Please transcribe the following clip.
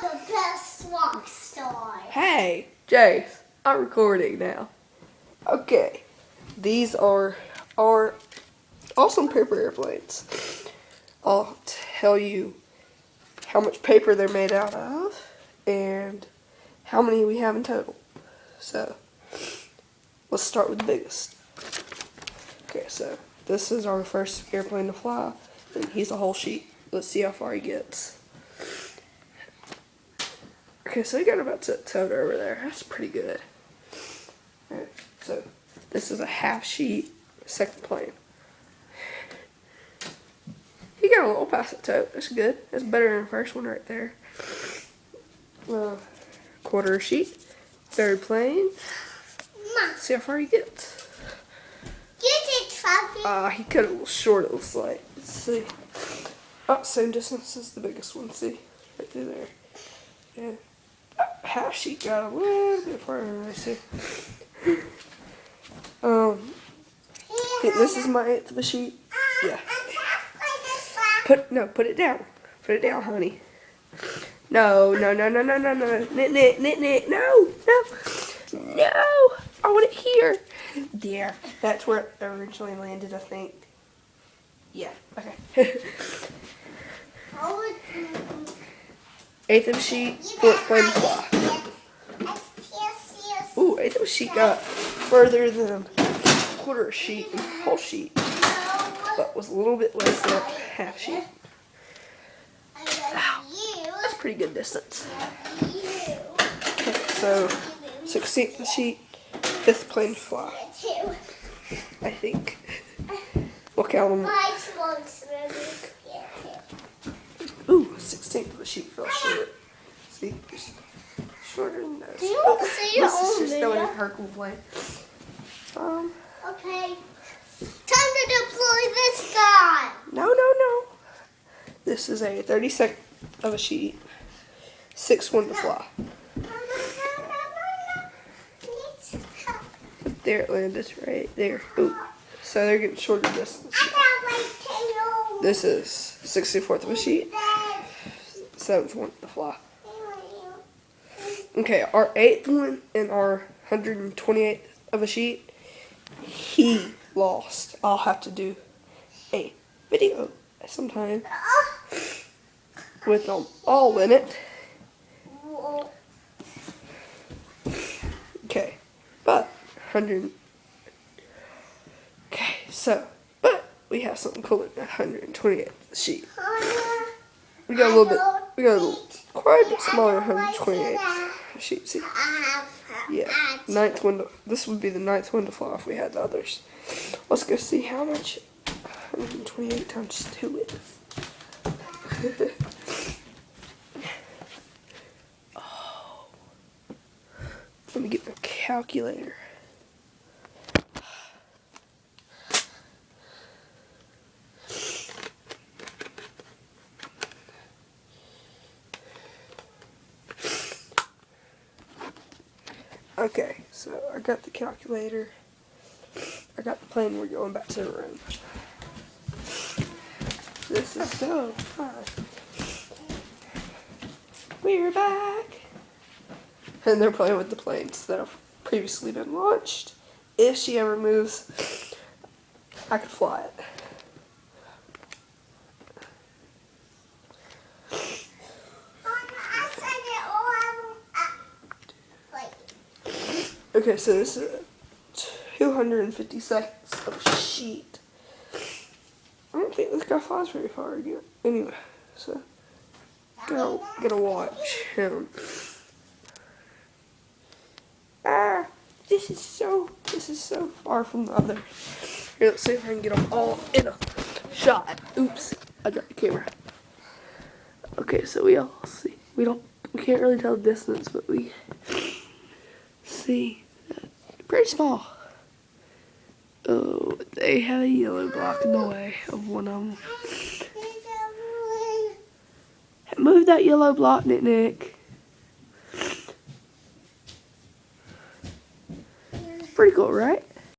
the best rock star. Hey, Jace, I'm recording now. Okay, these are our awesome paper airplanes. I'll tell you how much paper they're made out of and how many we have in total. So, let's start with the biggest. Okay, so this is our first airplane to fly, and he's a whole sheet. Let's see how far he gets. Okay, so he got about to toter over there. That's pretty good. Alright, so this is a half sheet second plane. He got a little past the tote. That's good. That's better than the first one right there. Quarter sheet. Third plane. Mom. See how far he gets. Get it, Puppy. He cut it a little short, it looks like. Let's see. Oh, same distance as the biggest one. See? Right through there. Yeah. Half sheet got a little bit farther, I see. This is my eighth of a sheet. Yeah. Put it down. Put it down, honey. No. Nick, no. I want it here. There. That's where it originally landed, I think. Yeah, okay. Eighth of a sheet, fourth plane to fly. Ooh, eighth of a sheet got further than quarter sheet and whole sheet, but was a little bit less than half sheet. Ow, that's pretty good distance. Okay, so 16th of the sheet, fifth plane to fly. I think. We'll count them. Ooh, 16th of the sheet fell short. See? Shorter than those. Do you want to see your own This is just video? going in Hercule plane. Okay. Time to deploy this guy. No. This is a 32nd of a sheet. Sixth one to fly. There it landed, right there. Ooh. So they're getting shorter distance. This is 64th of a sheet. Seventh one to fly. Okay, our eighth one and our 128th of a sheet, he lost. I'll have to do a video sometime with them all in it. Okay, but 100. Okay, so, but we have something cooler than 128th of the sheet. We got quite a bit smaller 128 sheet. See? Yeah, ninth window. This would be the ninth window fly if we had the others. Let's go see how much 128 times 2 is. Oh. Let me get my calculator. Okay, so I got the calculator. I got the plane. We're going back to the room. This is so fun. We're back. And they're playing with the planes that have previously been launched. If she ever moves, I could fly it. Okay, so this is 250 seconds of a sheet. I don't think this guy flies very far again. Anyway, so gotta watch him. This is so far from the other. Here, let's see if I can get them all in a shot. Oops, I dropped the camera. Okay, so we all see. We can't really tell the distance, but we see. Pretty small. Oh, they have a yellow block in the way of one of them. Move that yellow block, Nick. Pretty cool, right?